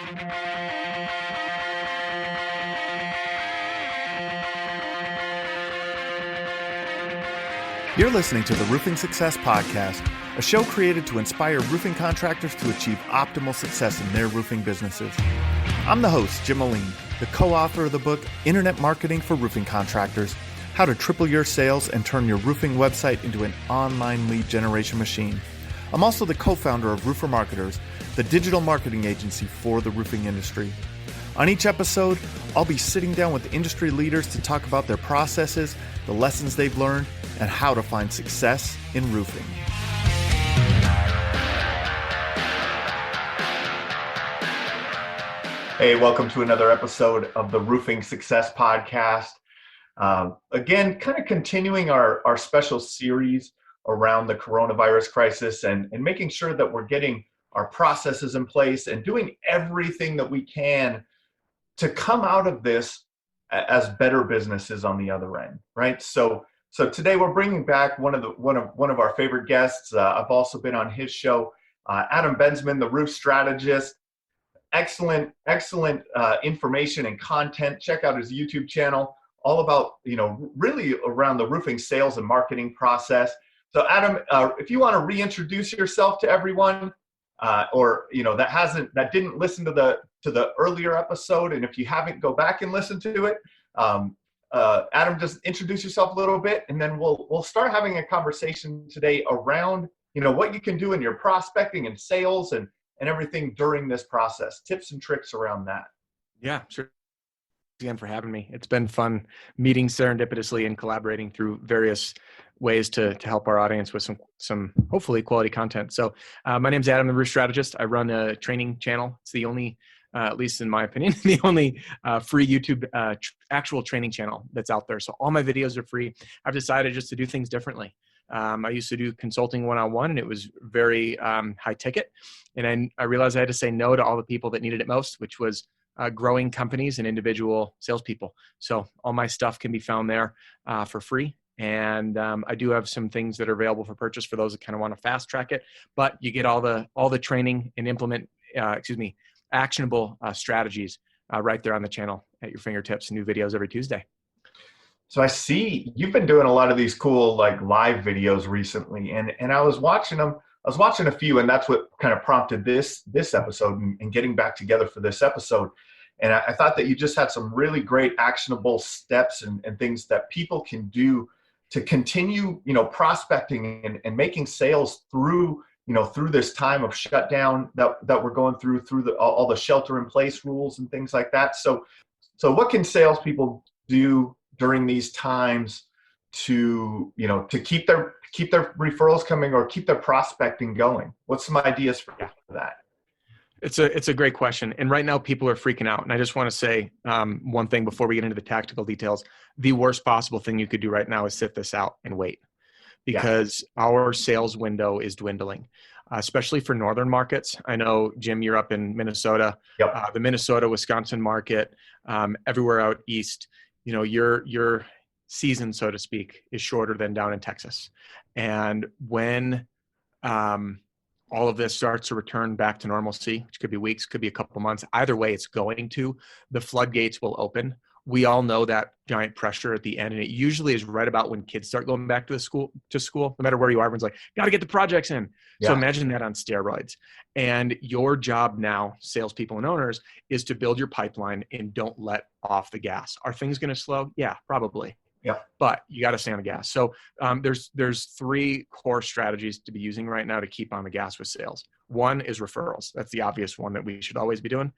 You're listening to the Roofing Success Podcast, a show created to inspire roofing contractors to achieve optimal success in their roofing businesses. I'm the host, Jim Moline, the co-author of the book, Internet Marketing for Roofing Contractors, How to Triple Your Sales and Turn Your Roofing Website into an Online Lead Generation Machine. I'm also the co-founder of Roofer Marketers, the digital marketing agency for the roofing industry. On each episode, I'll be sitting down with industry leaders to talk about their processes, the lessons they've learned, and how to find success in roofing. Hey, welcome to another episode of the Roofing Success Podcast. Again, kind of continuing our special series around the coronavirus crisis and making sure that we're getting our processes in place and doing everything that we can to come out of this as better businesses on the other end, right? So today we're bringing back one of our favorite guests. I've also been on his show, Adam Bensman, the roof strategist. Excellent information and content. Check out his YouTube channel, all about, really around the roofing sales and marketing process. So Adam, if you want to reintroduce yourself to everyone, that didn't listen to the earlier episode, and if you haven't, go back and listen to it. Adam, just introduce yourself a little bit, and then we'll start having a conversation today around what you can do in your prospecting and sales and everything during this process, tips and tricks around that. Yeah, sure. Again for having me. It's been fun meeting serendipitously and collaborating through various ways to help our audience with some hopefully quality content. So my name's Adam, the roof strategist. I run a training channel. It's the only, at least in my opinion, the only free YouTube actual training channel that's out there. So all my videos are free. I've decided just to do things differently. I used to do consulting one-on-one, and it was very high ticket. And I realized I had to say no to all the people that needed it most, which was growing companies and individual salespeople. So all my stuff can be found there for free. And I do have some things that are available for purchase for those that kind of want to fast track it. But you get all the training and actionable strategies right there on the channel at your fingertips. New videos every Tuesday. So I see you've been doing a lot of these cool live videos recently, and I was watching them. I was watching a few, and that's what kind of prompted this episode and getting back together for this episode. And I thought that you just had some really great actionable steps and things that people can do to continue, prospecting and making sales through this time of shutdown that we're going through all the shelter in place rules and things like that. So what can salespeople do during these times to keep their referrals coming or keep their prospecting going? What's some ideas for that? It's a great question. And right now people are freaking out. And I just want to say one thing before we get into the tactical details. The worst possible thing you could do right now is sit this out and wait, because our sales window is dwindling, especially for northern markets. I know, Jim, you're up in Minnesota. Yep. The Minnesota, Wisconsin market, everywhere out east, your season, so to speak, is shorter than down in Texas. And when all of this starts to return back to normalcy, which could be weeks, could be a couple months, either way it's going to, the floodgates will open. We all know that giant pressure at the end, and it usually is right about when kids start going back to school. No matter where you are, everyone's like, got to get the projects in. Yeah. So imagine that on steroids. And your job now, salespeople and owners, is to build your pipeline and don't let off the gas. Are things going to slow? Yeah, probably. Yeah. But you got to stay on the gas. So there's three core strategies to be using right now to keep on the gas with sales. One is referrals. That's the obvious one that we should always be doing.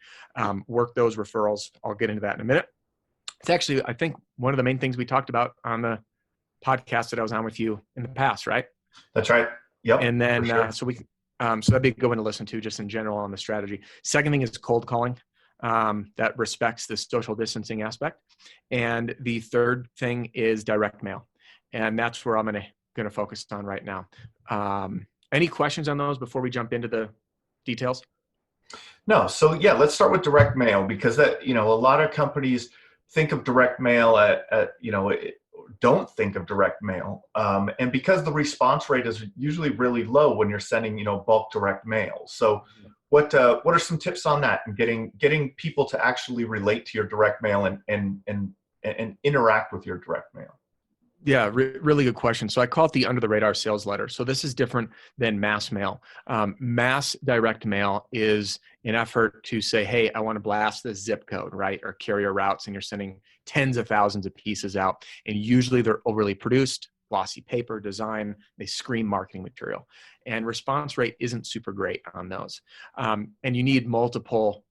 Work those referrals. I'll get into that in a minute. It's actually, I think, one of the main things we talked about on the podcast that I was on with you in the past, right? That's right. Yep. And then, sure. so that'd be a good one to listen to just in general on the strategy. Second thing is cold calling. That respects the social distancing aspect. And the third thing is direct mail. And that's where I'm going to focus on right now. Any questions on those before we jump into the details? No. So yeah, let's start with direct mail, because that, a lot of companies think of direct mail don't think of direct mail. And because the response rate is usually really low when you're sending, bulk direct mail. So what are some tips on that and getting people to actually relate to your direct mail and interact with your direct mail? Yeah, really good question. So I call it the under the radar sales letter. So this is different than mass mail. Mass direct mail is an effort to say, hey, I want to blast this zip code, right? Or carrier routes, and you're sending tens of thousands of pieces out. And usually they're overly produced, glossy paper, design, they scream marketing material. And response rate isn't super great on those. And you need multiple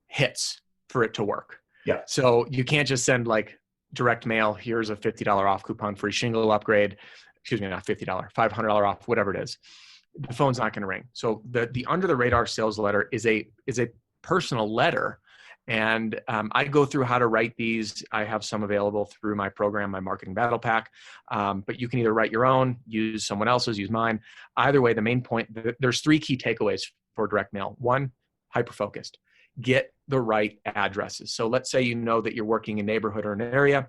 hits for it to work. Yeah. So you can't just send like direct mail, here's a $50 off coupon for a shingle upgrade, excuse me, not $50, $500 off, whatever it is. The phone's not going to ring. So the under the radar sales letter is a personal letter. And I go through how to write these. I have some available through my program, my marketing battle pack. But you can either write your own, use someone else's, use mine. Either way, the main point, there's 3 key takeaways for direct mail. 1, hyper-focused. Get the right addresses. So let's say you know that you're working in a neighborhood or an area,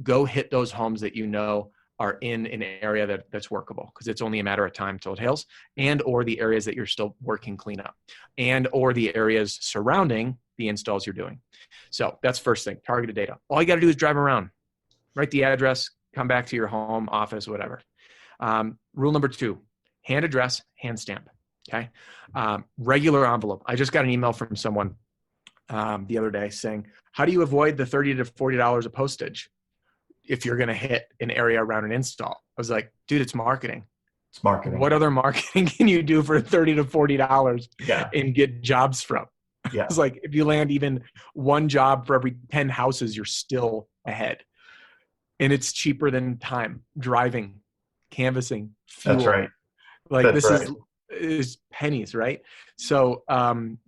go hit those homes that you know are in an area that's workable, because it's only a matter of time till it hails, and or the areas that you're still working cleanup, and or the areas surrounding the installs you're doing. So that's first thing, targeted data. All you got to do is drive around, write the address, come back to your home, office, whatever. Rule number 2, hand address, hand stamp. Okay. Regular envelope. I just got an email from someone the other day saying, how do you avoid the $30 to $40 of postage if you're going to hit an area around an install? I was like, dude, it's marketing. It's marketing. What other marketing can you do for $30 to $40 and get jobs from? Yeah. It's like, if you land even one job for every 10 houses, you're still ahead. And it's cheaper than time, driving, canvassing, fuel. That's right. Like That's this right. is pennies, right? So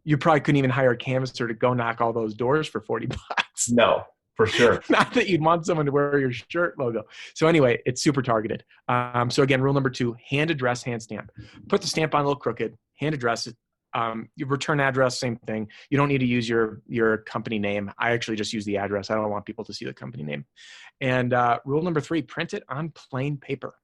you probably couldn't even hire a canvasser to go knock all those doors for $40. No, for sure. Not that you'd want someone to wear your shirt logo. So anyway, it's super targeted. So again, rule number 2, hand address, hand stamp. Put the stamp on a little crooked, hand address it. Your return address, same thing. You don't need to use your company name. I actually just use the address. I don't want people to see the company name. And rule number 3, print it on plain paper.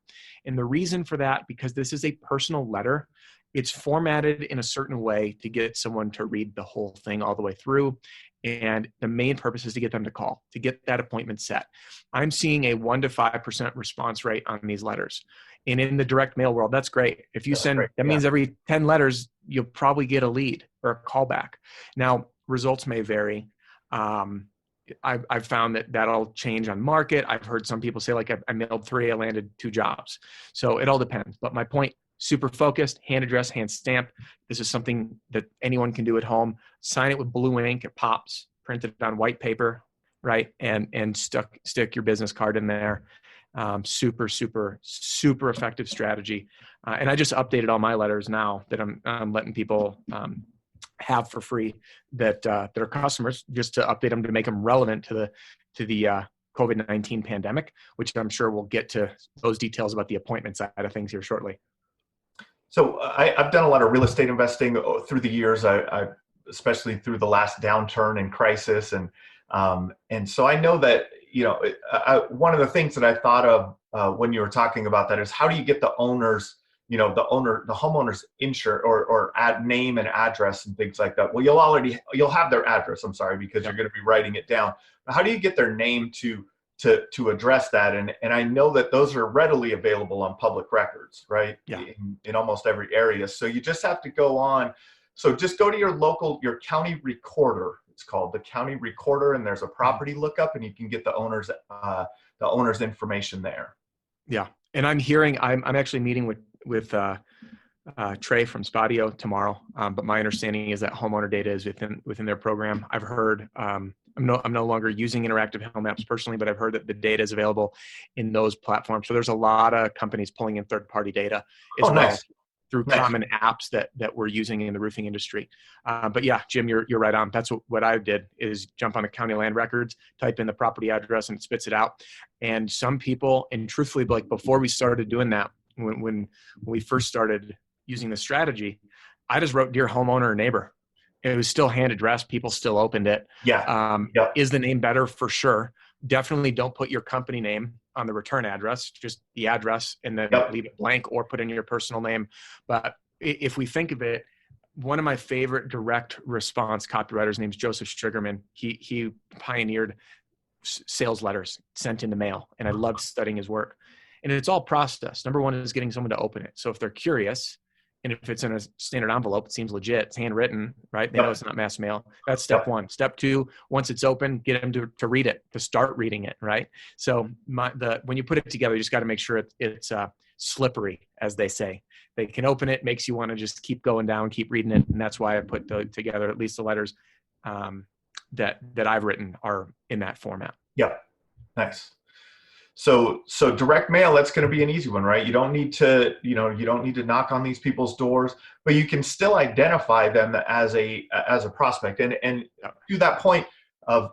And the reason for that, because this is a personal letter, it's formatted in a certain way to get someone to read the whole thing all the way through. And the main purpose is to get them to call, to get that appointment set. I'm seeing a 1% to 5% response rate on these letters. And in the direct mail world, that's great. If you send, that means every 10 letters, you'll probably get a lead or a callback. Now, results may vary. I've found that that'll change on market. I've heard some people say, like, I mailed 3, I landed 2 jobs. So it all depends. But my point, super focused, hand address, hand stamp. This is something that anyone can do at home. Sign it with blue ink, it pops, print it on white paper, right? And stick your business card in there. Super, super, super effective strategy. And I just updated all my letters now that I'm letting people have for free that are customers, just to update them to make them relevant to the COVID-19 pandemic, which I'm sure we'll get to those details about the appointment side of things here shortly. So I've done a lot of real estate investing through the years. I especially through the last downturn and crisis, and so I know that, you know, one of the things that I thought of when you were talking about that is, how do you get the owners, you know, the homeowner's or add name and address and things like that? Well, you'll have their address, I'm sorry, because you're going to be writing it down. But how do you get their name to address that? And I know that those are readily available on public records, right? Yeah. In almost every area. So you just have to go on. So just go to your county recorder. It's called the county recorder, and there's a property lookup, and you can get the owner's information there. Yeah. And I'm actually meeting with Trey from Spadio tomorrow. But my understanding is that homeowner data is within their program. I've heard, I'm no longer using interactive home maps personally, but I've heard that the data is available in those platforms. So there's a lot of companies pulling in third-party data as well. Nice. Through common apps that we're using in the roofing industry. But yeah, Jim, you're right on. That's what I did, is jump on the county land records, type in the property address, and it spits it out. And some people, and truthfully, like before we started doing that, when we first started using the strategy, I just wrote dear homeowner or neighbor. It was still hand addressed. People still opened it. Yeah. Is the name better? For sure. Definitely don't put your company name on the return address, just the address, and then leave it blank, or put in your personal name. But if we think of it, one of my favorite direct response copywriters, named Joseph Sugarman. He pioneered sales letters sent in the mail, and I loved studying his work. And it's all process. Number one is getting someone to open it. So if they're curious, and if it's in a standard envelope, it seems legit, it's handwritten, right? They know it's not mass mail. That's step one. Step two, once it's open, get them to read it, to start reading it, right? So when you put it together, you just got to make sure it's slippery, as they say. They can open it, makes you want to just keep going down, keep reading it. And that's why I put together at least the letters that I've written are in that format. Yeah, nice. So direct mail, that's going to be an easy one, right? You don't need to knock on these people's doors, but you can still identify them as a prospect. And to that point of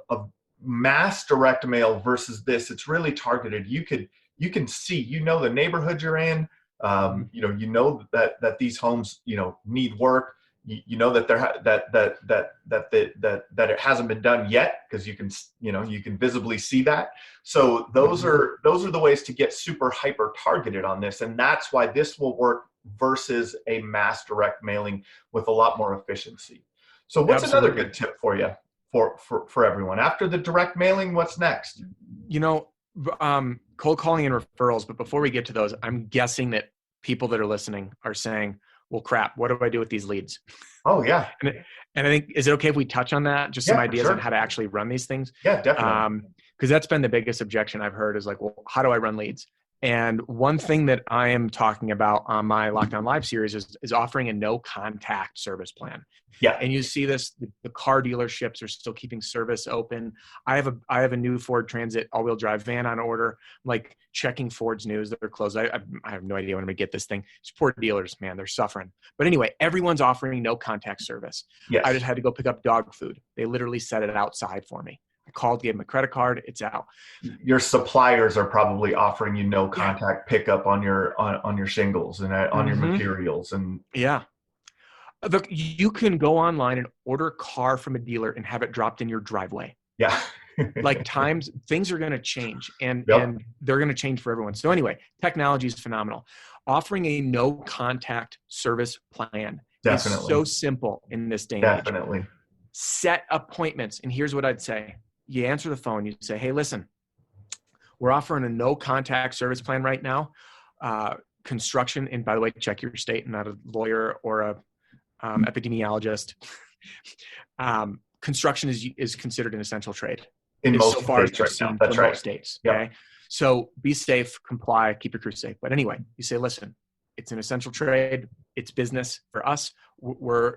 mass direct mail versus this, it's really targeted. You can see, the neighborhood you're in, that these homes, need work. You know that that it hasn't been done yet, because you can visibly see that. So those are the ways to get super hyper targeted on this, and that's why this will work versus a mass direct mailing with a lot more efficiency. So what's another good tip for you for everyone after the direct mailing? What's next? Cold calling and referrals. But before we get to those, I'm guessing that people that are listening are saying, well, crap, what do I do with these leads? Oh, yeah. And I think, is it okay if we touch on that? Just some ideas on how to actually run these things? Yeah, definitely. Because that's been the biggest objection I've heard is like, well, how do I run leads? And one thing that I am talking about on my Lockdown Live series is offering a no contact service plan. Yeah. And you see this, the car dealerships are still keeping service open. I have a new Ford Transit all-wheel drive van on order. I'm like checking Ford's news that they're closed. I have no idea when I'm gonna get this thing. Support dealers, man, they're suffering. But anyway, everyone's offering no contact service. Yes. I just had to go pick up dog food. They literally set it outside for me. I called, gave them a credit card, it's out. Your suppliers are probably offering you no contact pickup on your shingles and on your materials. And look, you can go online and order a car from a dealer and have it dropped in your driveway. Yeah. Like things are going to change, and they're going to change for everyone. So anyway, technology is phenomenal. Offering a no contact service plan is so simple in this day and age. Definitely. Set appointments. And here's what I'd say. You answer the phone, you say, hey, listen, we're offering a no contact service plan right now. Construction, and by the way, check your state, I'm not a lawyer or a epidemiologist. Construction is considered an essential trade in most so far states right now. That's right. Most states. Okay. Yep. So be safe, comply, keep your crew safe. But anyway, you say, listen, it's an essential trade. It's business for us. We're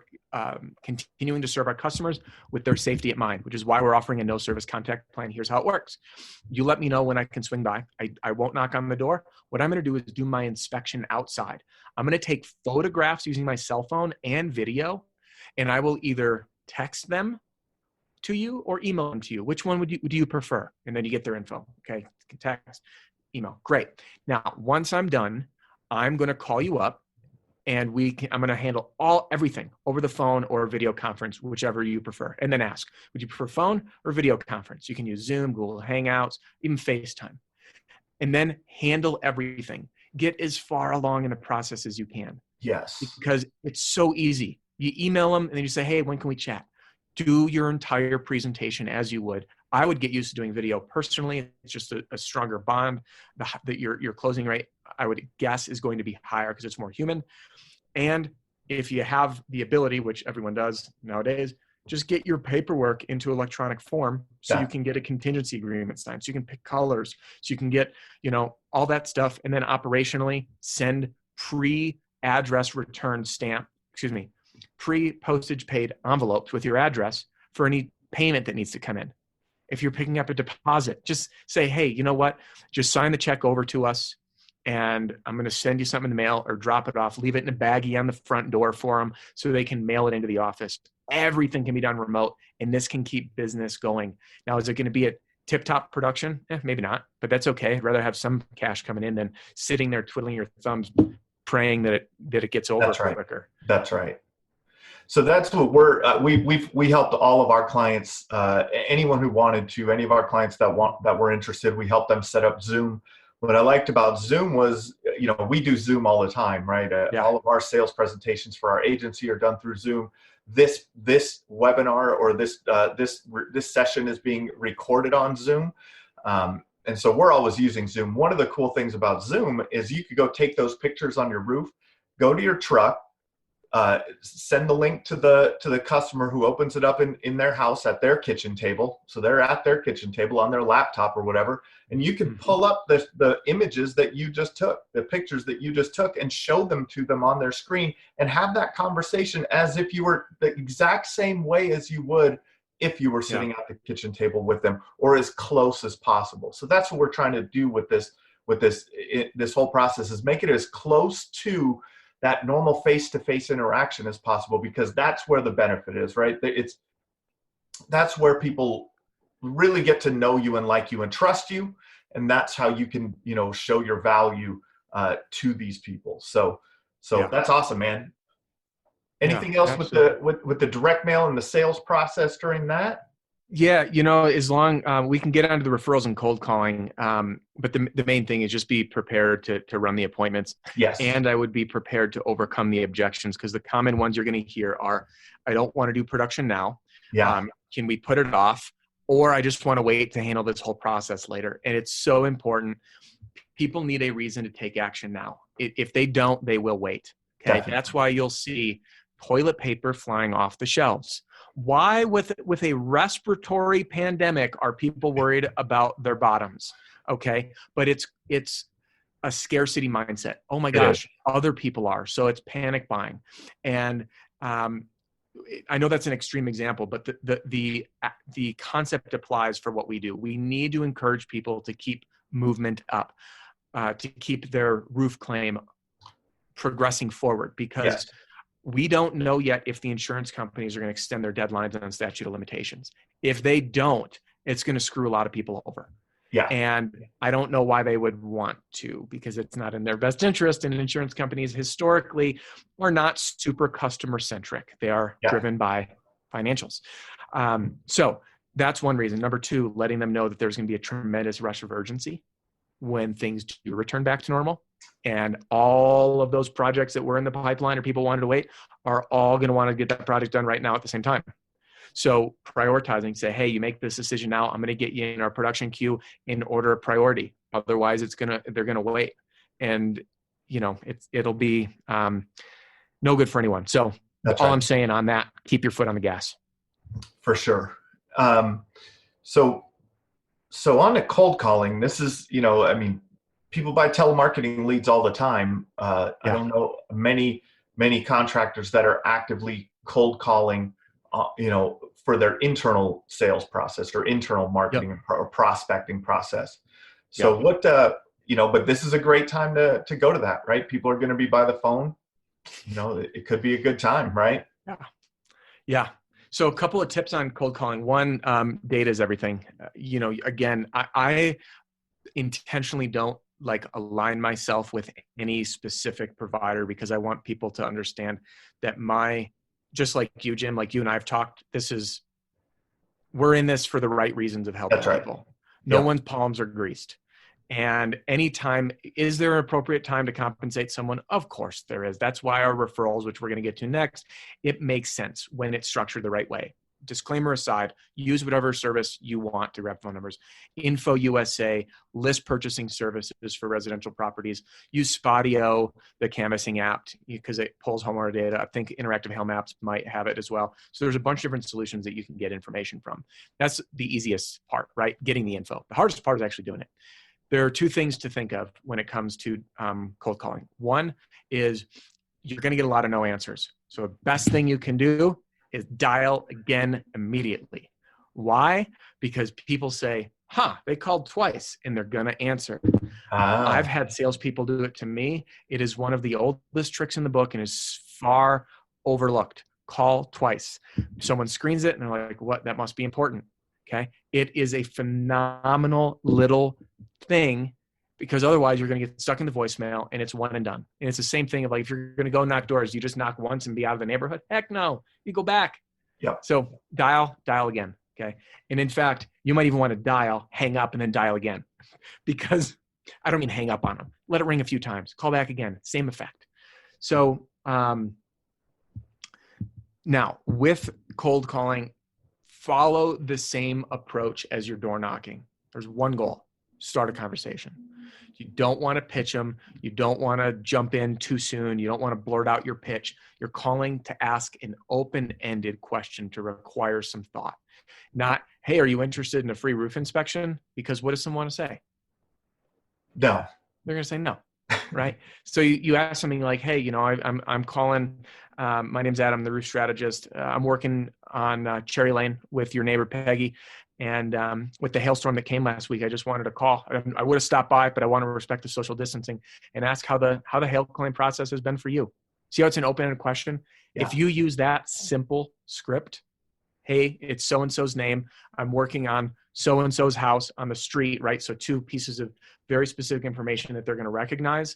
continuing to serve our customers with their safety at mind, which is why we're offering a no service contact plan. Here's how it works. You let me know when I can swing by. I won't knock on the door. What I'm going to do is do my inspection outside. I'm going to take photographs using my cell phone and video, and I will either text them to you or email them to you. Which one do you prefer? And then you get their info. Okay. Text, email. Great. Now, once I'm done, I'm going to call you up, and I'm going to handle everything over the phone or video conference, whichever you prefer. And then ask, would you prefer phone or video conference? You can use Zoom, Google Hangouts, even FaceTime. And then handle everything. Get as far along in the process as you can. Yes. Because it's so easy. You email them, and then you say, hey, when can we chat? Do your entire presentation as you would. I would get used to doing video personally. It's just a stronger bond. Your closing rate, I would guess, is going to be higher because it's more human. And if you have the ability, which everyone does nowadays, just get your paperwork into electronic form so you can get a contingency agreement signed, so you can pick colors, so you can get, all that stuff. And then operationally send pre-address return stamp, pre-postage paid envelopes with your address for any payment that needs to come in. If you're picking up a deposit, just say, hey, you know what? Just sign the check over to us, and I'm going to send you something in the mail or drop it off. Leave it in a baggie on the front door for them so they can mail it into the office. Everything can be done remote, and this can keep business going. Now, is it going to be a tip-top production? Maybe not, but that's okay. I'd rather have some cash coming in than sitting there twiddling your thumbs, praying that it gets over quicker. That's right. So that's what we helped all of our clients, anyone who wanted to, any of our clients that were interested, we helped them set up Zoom what I liked about Zoom was, we do Zoom all the time, right? Yeah. All of our sales presentations for our agency are done through Zoom. This webinar or this session is being recorded on Zoom. And so we're always using Zoom. One of the cool things about Zoom is you could go take those pictures on your roof, go to your truck, send the link to the customer who opens it up in their house at their kitchen table. So they're at their kitchen table on their laptop or whatever, and you can pull up the images that you just took, the pictures that you just took, and show them to them on their screen and have that conversation as if you were the exact same way as you would if you were sitting at the kitchen table with them, or as close as possible. So that's what we're trying to do with this whole process, is make it as close to that normal face-to-face interaction as possible, because that's where the benefit is, right? That's where people really get to know you and like you and trust you, and that's how you can, show your value to these people. So that's awesome, man. Anything else with the direct mail and the sales process during that? Yeah, as long we can get onto the referrals and cold calling, but the main thing is just be prepared to run the appointments. Yes. And I would be prepared to overcome the objections, because the common ones you're going to hear are, I don't want to do production now. Yeah. Can we put it off? Or I just want to wait to handle this whole process later. And it's so important. People need a reason to take action now. If they don't, they will wait. Okay. Definitely. That's why you'll see toilet paper flying off the shelves. Why, with a respiratory pandemic, are people worried about their bottoms? Okay. But it's a scarcity mindset. Oh my gosh, other people are. So it's panic buying. And I know that's an extreme example, but the concept applies for what we do. We need to encourage people to keep movement up, to keep their roof claim progressing forward, because we don't know yet if the insurance companies are going to extend their deadlines on statute of limitations. If they don't, it's going to screw a lot of people over. Yeah. And I don't know why they would want to, because it's not in their best interest. And insurance companies historically are not super customer centric. They are driven by financials. So that's one reason. Number two, letting them know that there's going to be a tremendous rush of urgency when things do return back to normal. And all of those projects that were in the pipeline or people wanted to wait are all going to want to get that project done right now at the same time. So prioritizing, say, hey, you make this decision now, I'm going to get you in our production queue in order of priority. Otherwise, they're going to wait. And, it'll be no good for anyone. So that's all I'm saying on that, keep your foot on the gas. For sure. So on to cold calling, this is, people buy telemarketing leads all the time. I don't know many contractors that are actively cold calling, for their internal sales process or internal marketing or prospecting process. So but this is a great time to go to that, right? People are going to be by the phone. It could be a good time, right? Yeah. So a couple of tips on cold calling. One, data is everything. Again, I intentionally don't align myself with any specific provider, because I want people to understand that just like you, Jim, like you and I have talked, we're in this for the right reasons of helping people. No one's palms are greased. And anytime, is there an appropriate time to compensate someone? Of course there is. That's why our referrals, which we're going to get to next, it makes sense when it's structured the right way. Disclaimer aside, use whatever service you want to grab phone numbers. Info USA, list purchasing services for residential properties. Use Spotio, the canvassing app, because it pulls homeowner data. I think Interactive Hail Maps might have it as well. So there's a bunch of different solutions that you can get information from. That's the easiest part, right? Getting the info. The hardest part is actually doing it. There are two things to think of when it comes to cold calling. One is you're going to get a lot of no answers. So the best thing you can do is dial again immediately. Why? Because people say, they called twice, and they're going to answer. I've had salespeople do it to me. It is one of the oldest tricks in the book and is far overlooked. Call twice. Someone screens it and they're like, what? That must be important. Okay. It is a phenomenal little thing, because otherwise you're going to get stuck in the voicemail and it's one and done. And it's the same thing of if you're going to go knock doors, you just knock once and be out of the neighborhood. Heck no, you go back. So dial again. Okay. And in fact, you might even want to dial, hang up, and then dial again, because I don't mean hang up on them. Let it ring a few times. Call back again. Same effect. So now with cold calling, follow the same approach as your door knocking. There's one goal: start a conversation. You don't want to pitch them. You don't want to jump in too soon. You don't want to blurt out your pitch. You're calling to ask an open-ended question to require some thought. Not, hey, are you interested in a free roof inspection? Because what does someone want to say? No. They're going to say no, right? So you ask something like, hey, I'm calling. My name's Adam, the roof strategist. I'm working on Cherry Lane with your neighbor Peggy. And with the hailstorm that came last week, I just wanted to call. I would have stopped by, but I want to respect the social distancing and ask how the hail claim process has been for you. See how it's an open-ended question? Yeah. If you use that simple script, hey, it's so-and-so's name. I'm working on so-and-so's house on the street, right? So 2 pieces of very specific information that they're going to recognize,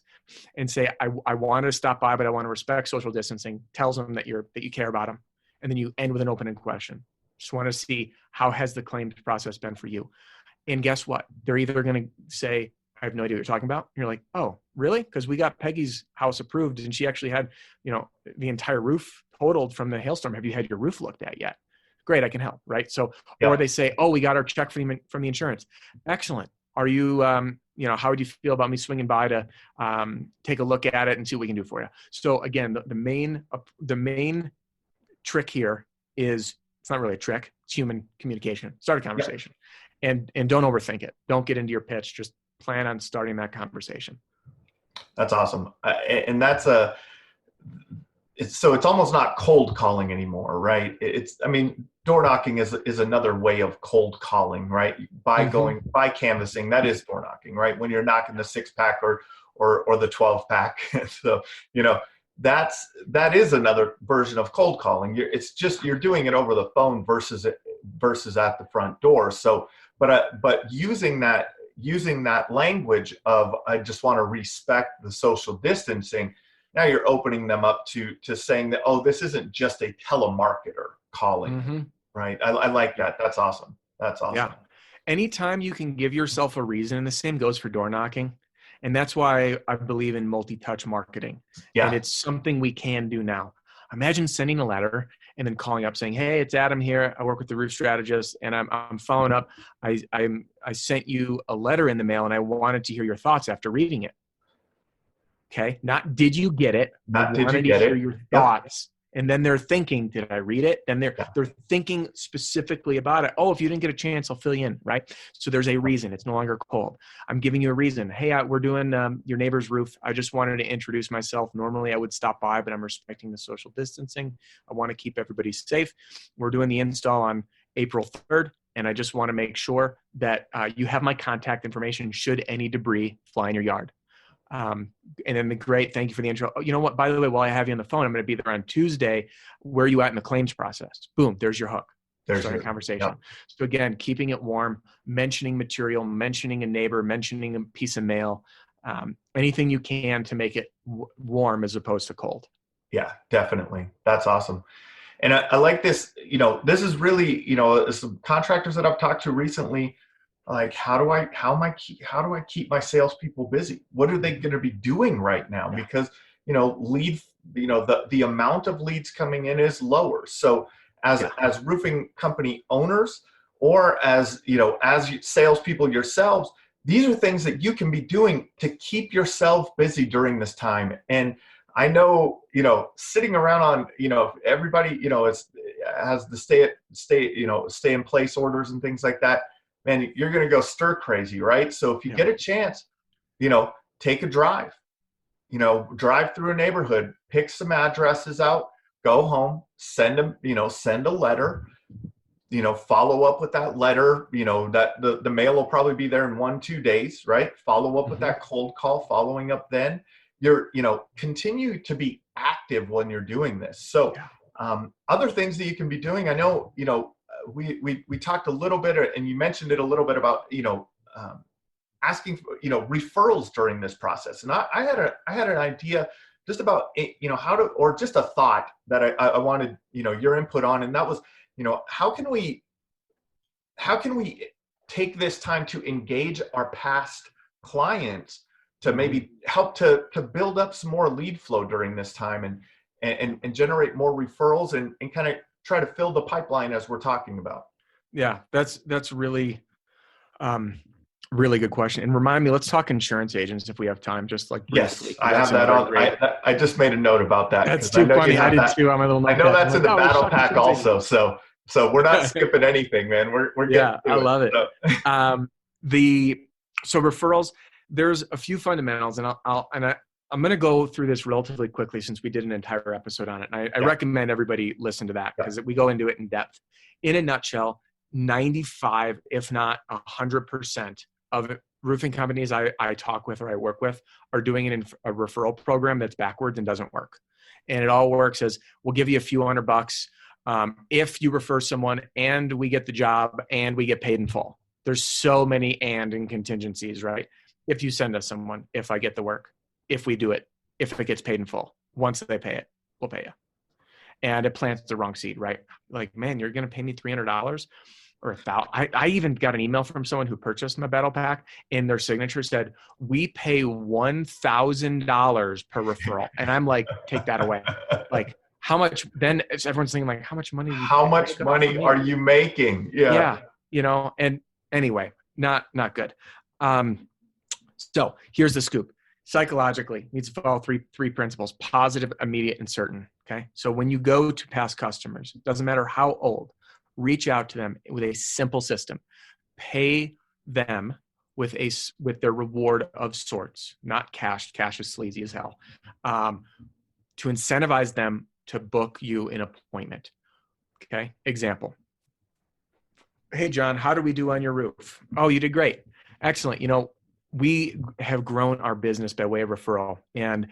and say, I wanted to stop by, but I want to respect social distancing. Tells them that you care about them. And then you end with an open-ended question. Just want to see, how has the claims process been for you? And guess what? They're either going to say, I have no idea what you're talking about. And you're like, oh, really? Because we got Peggy's house approved and she actually had, the entire roof totaled from the hailstorm. Have you had your roof looked at yet? Great, I can help, right? So, yeah. Or they say, oh, we got our check from the insurance. Excellent. Are you, how would you feel about me swinging by to take a look at it and see what we can do for you? So again, the main trick here is, it's not really a trick. It's human communication. Start a conversation, and don't overthink it. Don't get into your pitch. Just plan on starting that conversation. That's awesome. And that's it's almost not cold calling anymore, right? Door knocking is another way of cold calling, right? By canvassing, that is door knocking, right? When you're knocking the 6-pack or the 12-pack. So, that is another version of cold calling. You're doing it over the phone versus at the front door. So, but using that language of, I just want to respect the social distancing. Now you're opening them up to saying that, oh, this isn't just a telemarketer calling, right? I like that. That's awesome. That's awesome. Yeah. Anytime you can give yourself a reason, and the same goes for door knocking. And that's why I believe in multi-touch marketing. Yeah. And it's something we can do now. Imagine sending a letter and then calling up saying, hey, it's Adam here. I work with the roof strategist and I'm following up. I sent you a letter in the mail and I wanted to hear your thoughts after reading it. Okay. Not did you get it? Not did you get it? Your thoughts. And then they're thinking, did I read it? Then they're thinking specifically about it. Oh, if you didn't get a chance, I'll fill you in, right? So there's a reason. It's no longer cold. I'm giving you a reason. Hey, we're doing your neighbor's roof. I just wanted to introduce myself. Normally I would stop by, but I'm respecting the social distancing. I want to keep everybody safe. We're doing the install on April 3rd. And I just want to make sure that you have my contact information should any debris fly in your yard. And then great, thank you for the intro. Oh, you know what, by the way, while I have you on the phone, I'm going to be there on Tuesday. Where are you at in the claims process? Boom, there's your hook. There's your conversation. Yep. So again, keeping it warm, mentioning material, mentioning a neighbor, mentioning a piece of mail, anything you can to make it warm as opposed to cold. Yeah, definitely. That's awesome. And I like this, this is really, some contractors that I've talked to recently, like, how do I keep my salespeople busy? What are they going to be doing right now? Because, the amount of leads coming in is lower. So as roofing company owners, or as salespeople yourselves, these are things that you can be doing to keep yourself busy during this time. And I know, sitting around on, everybody, has the stay in place orders and things like that. Man, you're going to go stir crazy, right? So if you get a chance, take a drive, drive through a neighborhood, pick some addresses out, go home, send them, send a letter, follow up with that letter, that the mail will probably be there in 1-2 days, right? Follow up with that cold call, following up then. You're, continue to be active when you're doing this. So other things that you can be doing, I know, we talked a little bit, and you mentioned it a little bit about, asking for, referrals during this process. And I had an idea just about, how to, or just a thought that I wanted, your input on, and that was, how can we take this time to engage our past clients to maybe help to build up some more lead flow during this time and generate more referrals and kind of try to fill the pipeline as we're talking about? Yeah, that's really really good question. And remind me, let's talk insurance agents if we have time, just like briefly. Yes, I have that on. I just made a note about that. That's too funny. I did too on my little notepad. I know that's in the battle pack also. So we're not skipping anything, man. We're getting I love it. So referrals, there's a few fundamentals, and I'm going to go through this relatively quickly since we did an entire episode on it. And I recommend everybody listen to that because we go into it in depth. In a nutshell, 95, if not 100% of roofing companies I talk with or I work with are doing it in a referral program that's backwards and doesn't work. And it all works as, we'll give you a few $100 if you refer someone and we get the job and we get paid in full. There's so many and contingencies, right? If you send us someone, if I get the work, if we do it, if it gets paid in full, once they pay it, we'll pay you. And it plants the wrong seed, right? Like, man, you're going to pay me $300 or $1,000. I even got an email from someone who purchased my battle pack, and their signature said, "We pay $1,000 per referral." And I'm like, take that away. Like, how much? Then everyone's thinking, like, how much money? How much money are you making? Yeah. And anyway, not good. So here's the scoop. Psychologically, needs to follow three principles: positive, immediate, and certain. Okay. So when you go to past customers, it doesn't matter how old, reach out to them with a simple system. Pay them with their reward of sorts, not cash. Cash is sleazy as hell. To incentivize them to book you an appointment. Okay. Example. Hey, John, how did we do on your roof? Oh, you did great. Excellent. We have grown our business by way of referral, and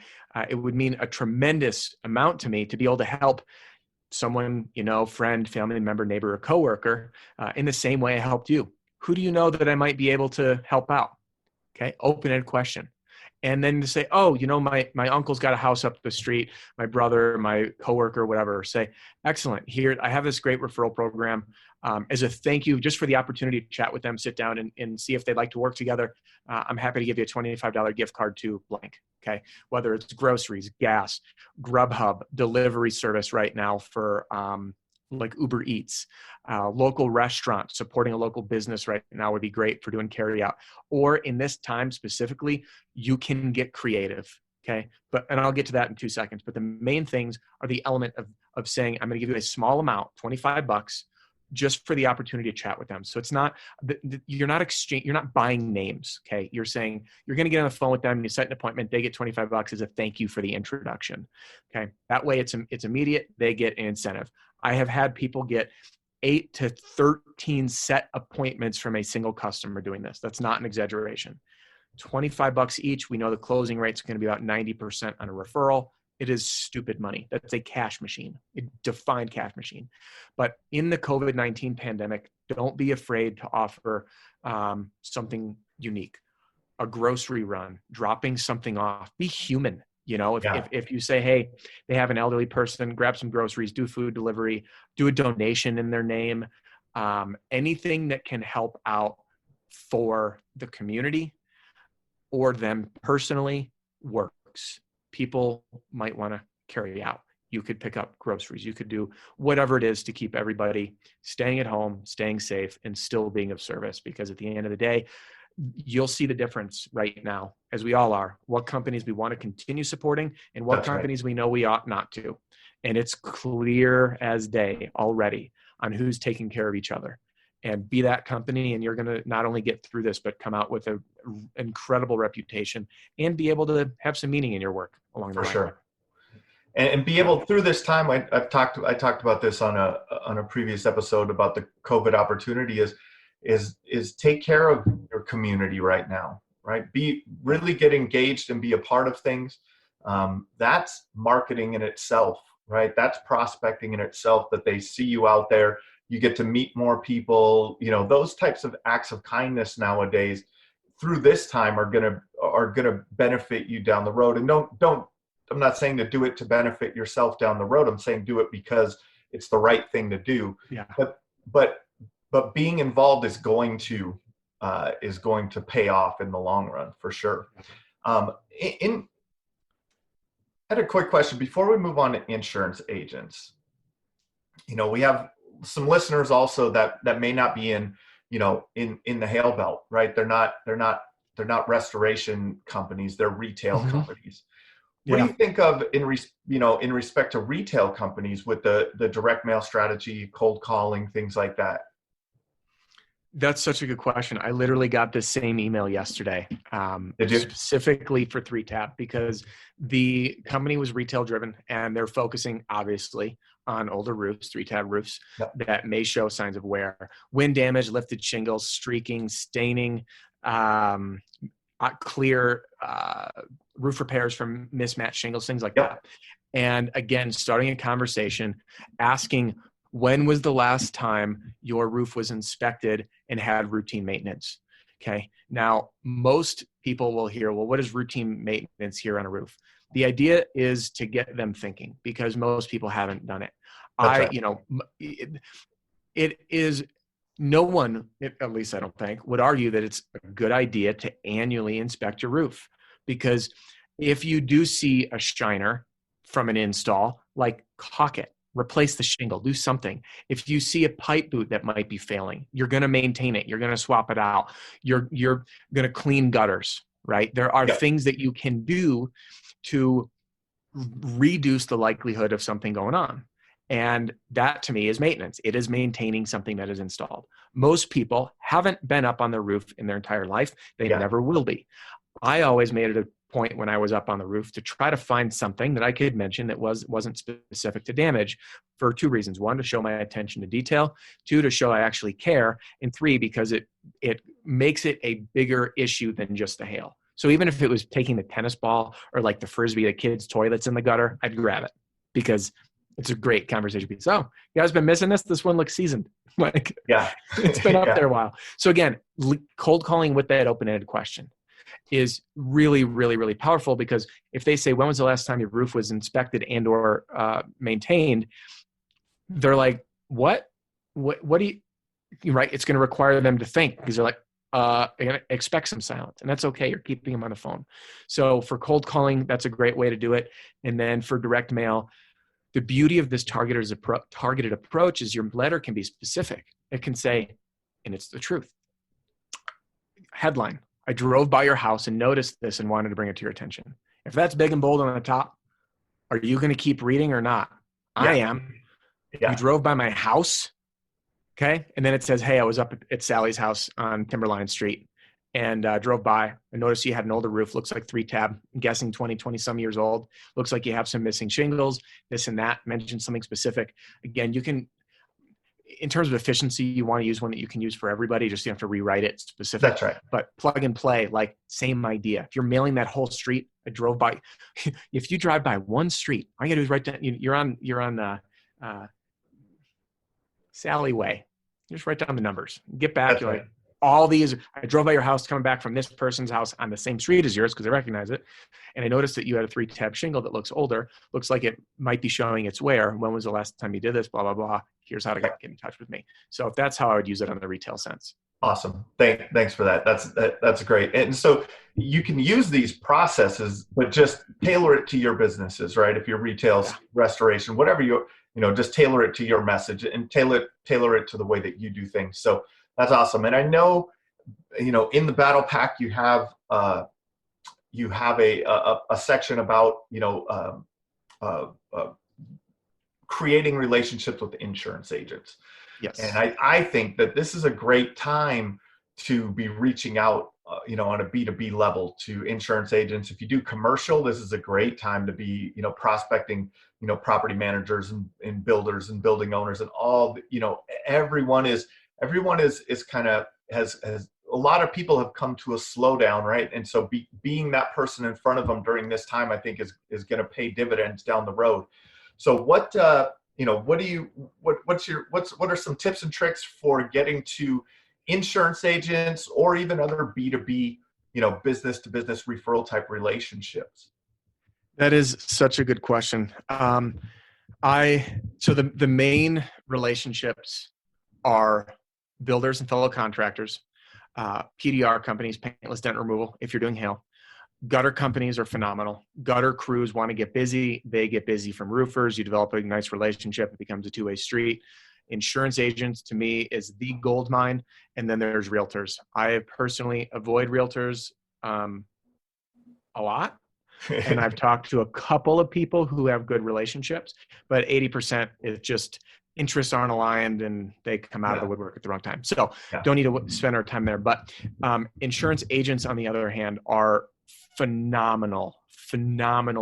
it would mean a tremendous amount to me to be able to help someone, friend, family member, neighbor, or coworker in the same way I helped you. Who do you know that I might be able to help out? Okay, open-ended question. And then to say, oh, my uncle's got a house up the street, my brother, my coworker, whatever. Say, excellent. Here, I have this great referral program. As a thank you, just for the opportunity to chat with them, sit down and see if they'd like to work together. I'm happy to give you a $25 gift card to blank. Okay, whether it's groceries, gas, Grubhub, delivery service right now for like Uber Eats, local restaurant, supporting a local business right now would be great for doing carry out. Or in this time specifically, you can get creative. Okay. And I'll get to that in 2 seconds. But the main things are the element of saying, I'm going to give you a small amount, $25, just for the opportunity to chat with them. So it's not, you're not buying names. Okay. You're saying you're going to get on the phone with them, you set an appointment, they get $25 as a thank you for the introduction. Okay. That way it's immediate. They get an incentive. I have had people get 8 to 13 set appointments from a single customer doing this. That's not an exaggeration. $25 each. We know the closing rate's going to be about 90% on a referral. It is stupid money. That's a cash machine, a defined cash machine. But in the COVID-19 pandemic, don't be afraid to offer something unique, a grocery run, dropping something off. Be human. If you say, hey, they have an elderly person, grab some groceries, do food delivery, do a donation in their name, anything that can help out for the community or them personally works. People might want to carry out. You could pick up groceries. You could do whatever it is to keep everybody staying at home, staying safe, and still being of service. Because at the end of the day, you'll see the difference right now, as we all are, what companies we want to continue supporting and what companies we know we ought not to. And it's clear as day already on who's taking care of each other. And be that company, and you're going to not only get through this, but come out with an incredible reputation and be able to have some meaning in your work along the way. For sure. And be able, through this time, I talked about this on a previous episode about the COVID opportunity is take care of your community right now, right? Really get engaged and be a part of things. That's marketing in itself, right? That's prospecting in itself, that they see you out there. You get to meet more people. Those types of acts of kindness nowadays through this time are gonna benefit you down the road. And I'm not saying to do it to benefit yourself down the road. I'm saying do it because it's the right thing to do. Yeah. But being involved is going to is going to pay off in the long run for sure. I had a quick question before we move on to insurance agents. We have some listeners also that may not be in the hail belt, right? They're not restoration companies, they're retail companies. What do you think of in respect to retail companies with the direct mail strategy, cold calling, things like that? That's such a good question. I literally got this same email yesterday, Did you? specifically for 3Tap, because the company was retail driven and they're focusing obviously on older roofs, 3Tap roofs that may show signs of wear, wind damage, lifted shingles, streaking, staining, clear roof repairs from mismatched shingles, things like that. And again, starting a conversation, asking, when was the last time your roof was inspected and had routine maintenance? Okay. Now, most people will hear, well, what is routine maintenance here on a roof? The idea is to get them thinking, because most people haven't done it. It is, no one, at least I don't think, would argue that it's a good idea to annually inspect your roof. Because if you do see a shiner from an install, like caulk it, replace the shingle, do something. If you see a pipe boot that might be failing, you're going to maintain it. You're going to swap it out. You're going to clean gutters, right? There are things that you can do to reduce the likelihood of something going on. And that to me is maintenance. It is maintaining something that is installed. Most people haven't been up on their roof in their entire life. They never will be. I always made it a point when I was up on the roof to try to find something that I could mention that wasn't specific to damage, for two reasons. One, to show my attention to detail. Two, to show I actually care. And three, because it makes it a bigger issue than just the hail. So even if it was taking the tennis ball or like the Frisbee, the kids' toy that's in the gutter, I'd grab it, because it's a great conversation piece. Oh, you guys been missing this? This one looks seasoned. It's been up there a while. So again, cold calling with that open-ended question is really, really, really powerful, because if they say, when was the last time your roof was inspected and or maintained? They're like, what do you, right? It's going to require them to think, because they're like, expect some silence, and that's okay. You're keeping them on the phone. So for cold calling, that's a great way to do it. And then for direct mail, the beauty of this targeted approach is your letter can be specific. It can say, and it's the truth. Headline: I drove by your house and noticed this and wanted to bring it to your attention. If that's big and bold on the top, are you going to keep reading or not? I am. You drove by my house. Okay. And then it says, hey, I was up at Sally's house on Timberline Street and drove by. I noticed you had an older roof. Looks like 3Tab. I'm guessing 20 some years old. Looks like you have some missing shingles, this and that. Mention something specific. Again, you can, in terms of efficiency, you want to use one that you can use for everybody. Just you have to rewrite it specific. That's right. But plug and play, like same idea. If you're mailing that whole street, I drove by. If you drive by one street, all you got to do is write down. You're on Sally Way. You just write down the numbers. Get back. That's you're right. like, all these. I drove by your house coming back from this person's house on the same street as yours, because I recognize it, and I noticed that you had a 3Tab shingle that looks older. Looks like it might be showing its wear. When was the last time you did this? Blah blah blah. Here's how to get in touch with me. So that's how I would use it on the retail sense. Awesome. Thanks for that. That's great. And so you can use these processes, but just tailor it to your businesses, right? If you're retail, restoration, whatever just tailor it to your message and tailor it to the way that you do things. So that's awesome. And I know, in the battle pack, you have a section about, creating relationships with insurance agents. Yes. And I think that this is a great time to be reaching out, on a B2B level to insurance agents. If you do commercial, this is a great time to be, prospecting, property managers and builders and building owners and all, everyone is kind of has a lot of people have come to a slowdown, right? And so being that person in front of them during this time, I think is going to pay dividends down the road. So what are some tips and tricks for getting to insurance agents or even other B2B, business to business referral type relationships? That is such a good question. So the main relationships are builders and fellow contractors. PDR companies, paintless dent removal, if you're doing hail. Gutter companies are phenomenal. Gutter crews want to get busy. They get busy from roofers. You develop a nice relationship. It becomes a two-way street. Insurance agents, to me, is the gold mine. And then there's realtors. I personally avoid realtors a lot. And I've talked to a couple of people who have good relationships, but 80% is just interests aren't aligned and they come out of the woodwork at the wrong time. So don't need to spend our time there. But insurance agents, on the other hand, are phenomenal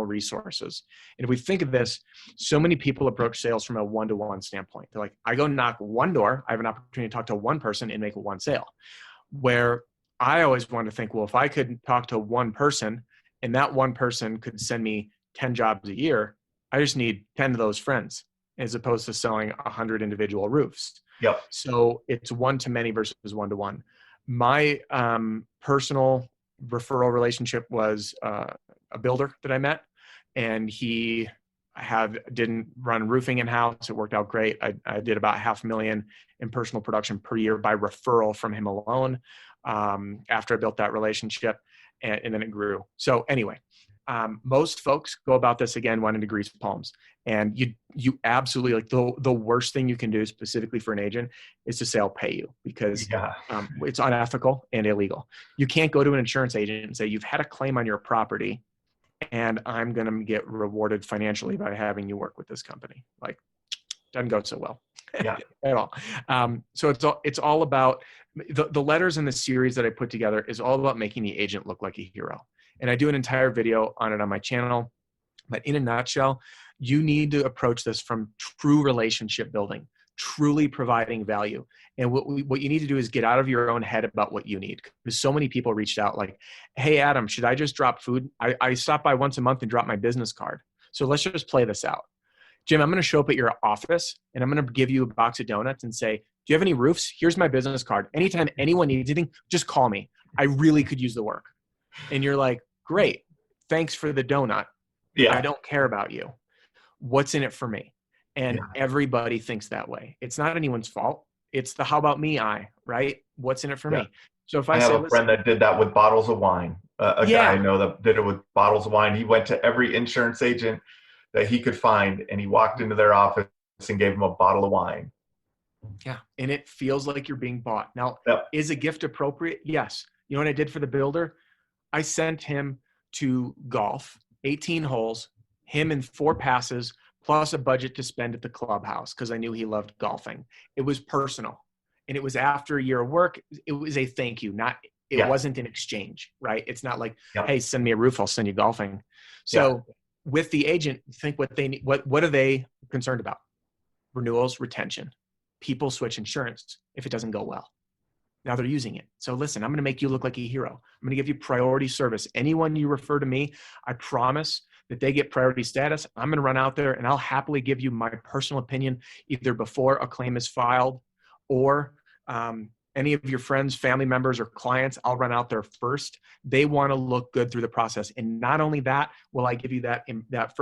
resources. And if we think of this, so many people approach sales from a one-to-one standpoint. They're like, I go knock one door, I have an opportunity to talk to one person and make one sale. Where I always want to think, well, if I could talk to one person and that one person could send me 10 jobs a year, I just need 10 of those friends, as opposed to selling 100 individual roofs. Yep. So it's one-to-many versus one-to-one. My personal referral relationship was a builder that I met, and he didn't run roofing in-house. It worked out great. I did about $500,000 in personal production per year by referral from him alone after I built that relationship, and then it grew. So anyway, most folks go about this again wanting to grease palms, and you absolutely, like, the worst thing you can do specifically for an agent is to say I'll pay you, because it's unethical and illegal. You can't go to an insurance agent and say you've had a claim on your property and I'm going to get rewarded financially by having you work with this company. Like, doesn't go so well at all. So it's all about the letters in the series that I put together is all about making the agent look like a hero. And I do an entire video on it on my channel. But in a nutshell, you need to approach this from true relationship building, truly providing value. And what you need to do is get out of your own head about what you need. Because so many people reached out like, hey, Adam, should I just drop food? I stop by once a month and drop my business card. So let's just play this out. Jim, I'm going to show up at your office and I'm going to give you a box of donuts and say, do you have any roofs? Here's my business card. Anytime anyone needs anything, just call me. I really could use the work. And you're like, great. Thanks for the donut. I don't care about you. What's in it for me? And everybody thinks that way. It's not anyone's fault. It's the how about me right? What's in it for me? So if I have say, a friend that did that with bottles of wine. A guy I know that did it with bottles of wine. He went to every insurance agent that he could find, and he walked into their office and gave them a bottle of wine. Yeah, and it feels like you're being bought. Now, is a gift appropriate? Yes. You know what I did for the builder? I sent him to golf, 18 holes, him in 4 passes, plus a budget to spend at the clubhouse because I knew he loved golfing. It was personal. And it was after a year of work. It was a thank you, it wasn't an exchange, right? It's not like, hey, send me a roof, I'll send you golfing. So with the agent, think what they need. What are they concerned about? Renewals, retention. People switch insurance if it doesn't go well. Now they're using it. So listen, I'm going to make you look like a hero. I'm going to give you priority service. Anyone you refer to me, I promise that they get priority status. I'm going to run out there and I'll happily give you my personal opinion either before a claim is filed or any of your friends, family members, or clients. I'll run out there first. They want to look good through the process. And not only that, will I give you that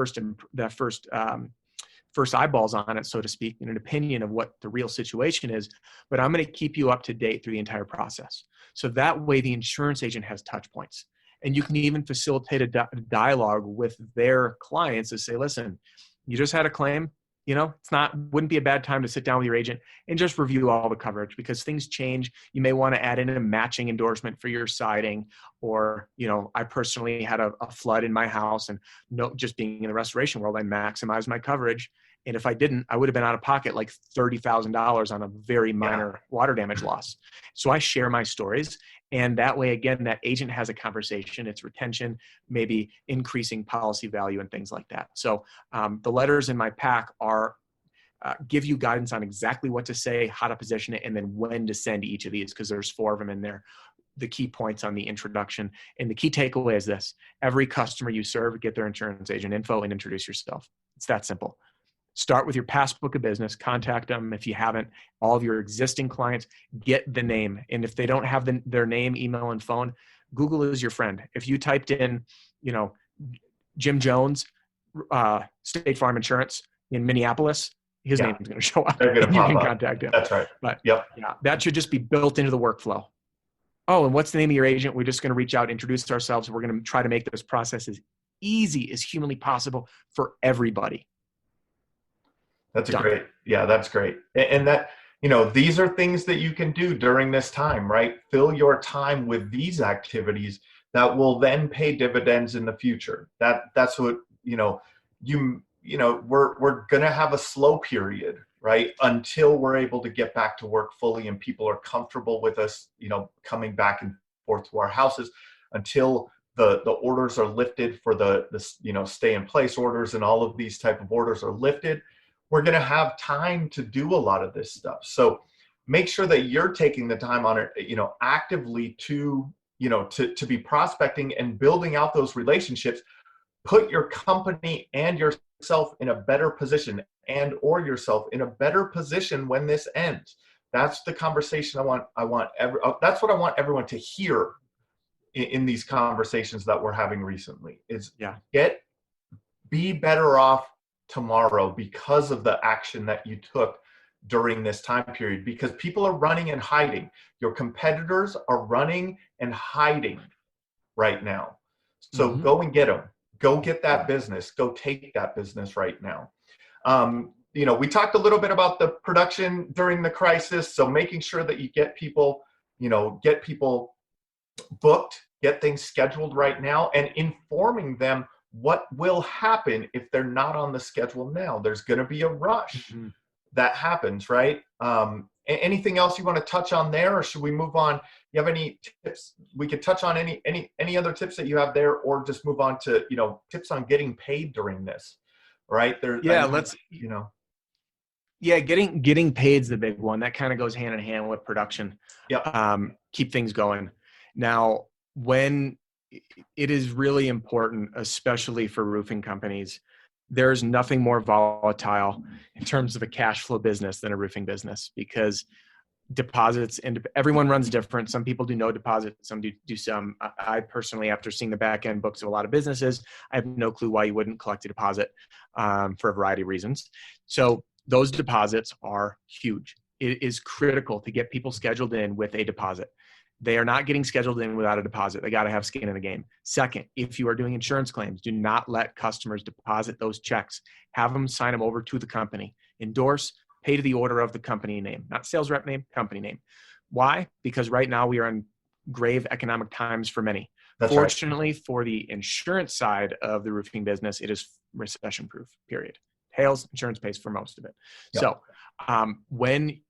first eyeballs on it, so to speak, in an opinion of what the real situation is, but I'm going to keep you up to date through the entire process. So that way the insurance agent has touch points. And you can even facilitate a dialogue with their clients to say, listen, you just had a claim, wouldn't be a bad time to sit down with your agent and just review all the coverage because things change. You may want to add in a matching endorsement for your siding, or, I personally had a flood in my house, and just being in the restoration world, I maximized my coverage. And if I didn't, I would have been out of pocket like $30,000 on a very minor water damage loss. So I share my stories. And that way, again, that agent has a conversation. It's retention, maybe increasing policy value and things like that. So the letters in my pack are give you guidance on exactly what to say, how to position it, and then when to send each of these, because there's 4 of them in there. The key points on the introduction. And the key takeaway is this: every customer you serve, get their insurance agent info and introduce yourself. It's that simple. Start with your past book of business, contact them if you haven't. All of your existing clients, get the name. And if they don't have their name, email, and phone, Google is your friend. If you typed in, Jim Jones, State Farm Insurance in Minneapolis, his name is going to show up. And you can contact him. That's right. But that should just be built into the workflow. Oh, and what's the name of your agent? We're just going to reach out, introduce ourselves. We're going to try to make this process as easy as humanly possible for everybody. Done. That's great. And that, these are things that you can do during this time, right? Fill your time with these activities that will then pay dividends in the future. That's what, we're going to have a slow period, right? Until we're able to get back to work fully and people are comfortable with us, coming back and forth to our houses, until the orders are lifted for the stay in place orders, and all of these type of orders are lifted. We're going to have time to do a lot of this stuff. So make sure that you're taking the time on it, actively to be prospecting and building out those relationships. Put your company and yourself in a better position, and or yourself in a better position when this ends. That's the conversation that's what I want everyone to hear in these conversations that we're having recently, is be better off tomorrow because of the action that you took during this time period, because people are running and hiding. Your competitors are running and hiding right now. So go and get them. Go get that business. Go take that business right now. We talked a little bit about the production during the crisis. So making sure that you get people booked, get things scheduled right now, and informing them what will happen if they're not on the schedule now. There's going to be a rush that happens, right? Anything else you want to touch on there, or should we move on? You have any tips? We could touch on any other tips that you have there, or just move on to tips on getting paid during this, right? Getting paid is the big one. That kind of goes hand in hand with production. Keep things going. Now, when it is really important, especially for roofing companies, there's nothing more volatile in terms of a cash flow business than a roofing business, because deposits, and everyone runs different. Some people do no deposit, some do some. I personally, after seeing the back end books of a lot of businesses, I have no clue why you wouldn't collect a deposit for a variety of reasons. So those deposits are huge. It is critical to get people scheduled in with a deposit. They are not getting scheduled in without a deposit. They got to have skin in the game. Second, if you are doing insurance claims, do not let customers deposit those checks. Have them sign them over to the company. Endorse, pay to the order of the company name, not sales rep name, company name. Why? Because right now we are in grave economic times for many. Fortunately, for the insurance side of the roofing business, it is recession proof, period. Hails, insurance pays for most of it. So when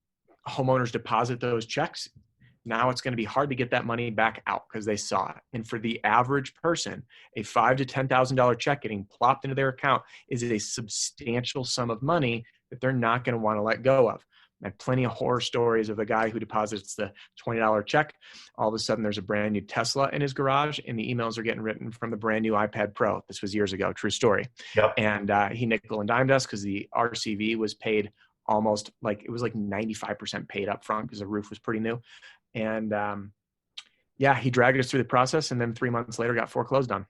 homeowners deposit those checks, now it's going to be hard to get that money back out because they saw it. And for the average person, a $5,000 to $10,000 check getting plopped into their account is a substantial sum of money that they're not going to want to let go of. I have plenty of horror stories of the guy who deposits the $20 check. All of a sudden, there's a brand new Tesla in his garage, and the emails are getting written from the brand new iPad Pro. This was years ago, true story. And he nickel and dimed us because the RCV was paid almost like, it was like 95% paid up front because the roof was pretty new. And he dragged us through the process, and then 3 months later got foreclosed on.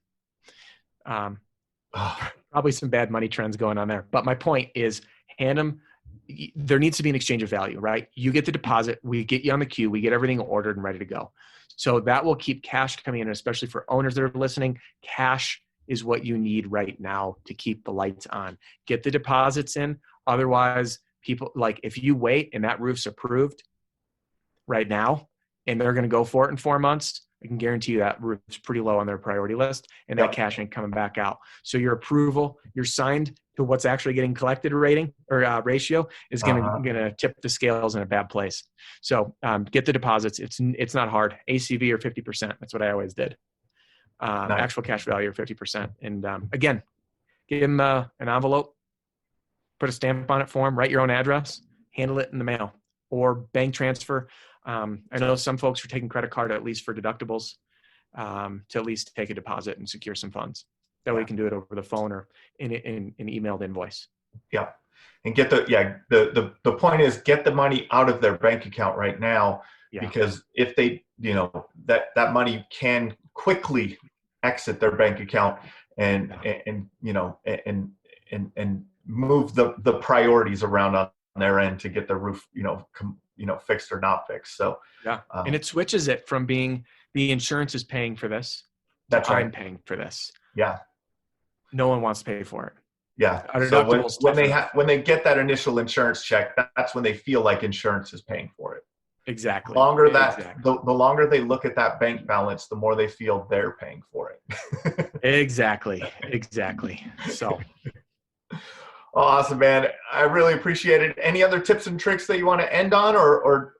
Probably some bad money trends going on there. But my point is, hand them. There needs to be an exchange of value, right? You get the deposit, we get you on the queue, we get everything ordered and ready to go. So that will keep cash coming in, especially for owners that are listening. Cash is what you need right now to keep the lights on. Get the deposits in. Otherwise, people, like, if you wait and that roof's approved right now and they're going to go for it in 4 months, I can guarantee you that roof's pretty low on their priority list, and that cash ain't coming back out. So your approval, you're signed to what's actually getting collected rating or ratio is going to tip the scales in a bad place. So get the deposits. It's not hard. ACV or 50%. That's what I always did. Actual cash value or 50%. And again, give them an envelope, put a stamp on it for them, write your own address, handle it in the mail or bank transfer. I know some folks are taking credit card, at least for deductibles, to at least take a deposit and secure some funds. That way you can do it over the phone or in emailed invoice. Yeah. And get the point is, get the money out of their bank account right now, because if they, that money can quickly exit their bank account and move the priorities around on their end to get the roof, fixed or not fixed. So yeah, and it switches it from being the insurance is paying for this to I'm paying for this. Yeah. No one wants to pay for it. Yeah. So when they get that initial insurance check, that's when they feel like insurance is paying for it. Exactly. The longer they look at that bank balance, the more they feel they're paying for it. Exactly. So awesome, man. I really appreciate it. Any other tips and tricks that you want to end on or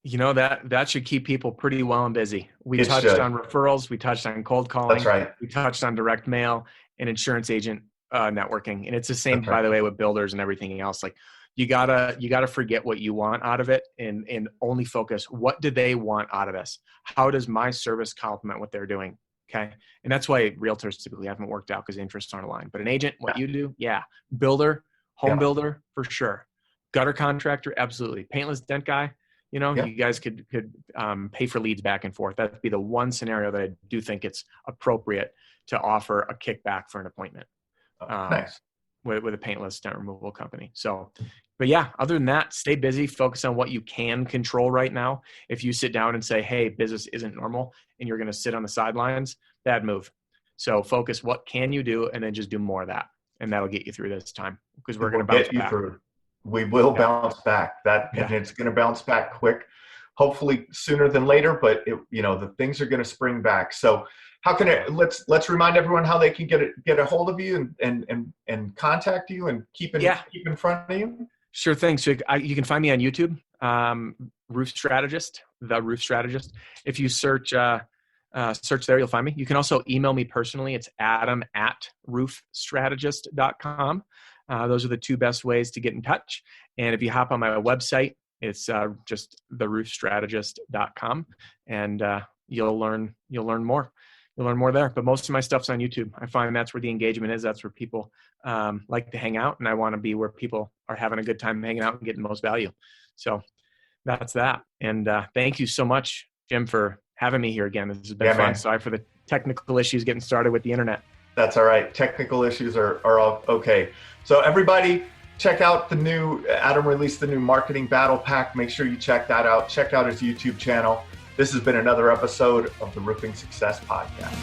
that should keep people pretty well and busy. We touched on referrals. We touched on cold calling. That's right. We touched on direct mail and insurance agent networking. And it's the same, by the way, with builders and everything else. Like you gotta forget what you want out of it and only focus. What do they want out of this? How does my service complement what they're doing? Okay. And that's why realtors typically haven't worked out because interests aren't aligned. But an agent, what you do, builder, home builder, for sure. Gutter contractor, absolutely. Paintless dent guy, you guys could pay for leads back and forth. That'd be the one scenario that I do think it's appropriate to offer a kickback for an appointment. Nice. With a paintless dent removal company. So, but yeah, other than that, stay busy, focus on what you can control right now. If you sit down and say, hey, business isn't normal and you're going to sit on the sidelines, bad move. So focus, what can you do? And then just do more of that. And that'll get you through this time because we're going to bounce back. We will bounce back and it's going to bounce back quick, hopefully sooner than later, but the things are going to spring back. So how can let's remind everyone how they can get a hold of you and contact you and keep in front of you. Sure thing. So you can find me on YouTube, Roof Strategist, the Roof Strategist. If you search there, you'll find me. You can also email me personally. It's adam@roofstrategist.com. Those are the two best ways to get in touch. And if you hop on my website, it's just theroofstrategist.com, and you'll learn more. You'll learn more there. But most of my stuff's on YouTube. I find that's where the engagement is. That's where people like to hang out, and I want to be where people are having a good time hanging out and getting the most value. So that's that. And thank you so much, Jim, for having me here again. This has been fun. Man. Sorry for the technical issues getting started with the internet. That's all right. Technical issues are all okay. So everybody, check out Adam released the new Marketing Battle Pack. Make sure you check that out. Check out his YouTube channel. This has been another episode of the Roofing Success Podcast.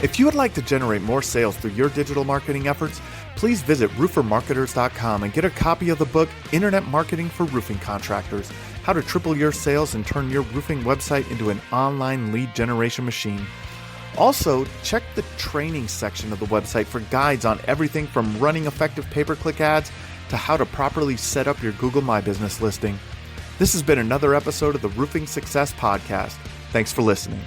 If you would like to generate more sales through your digital marketing efforts, please visit roofermarketers.com and get a copy of the book, Internet Marketing for Roofing Contractors, How to Triple Your Sales and Turn Your Roofing Website into an Online Lead Generation Machine. Also, check the training section of the website for guides on everything from running effective pay-per-click ads to how to properly set up your Google My Business listing. This has been another episode of the Roofing Success Podcast. Thanks for listening.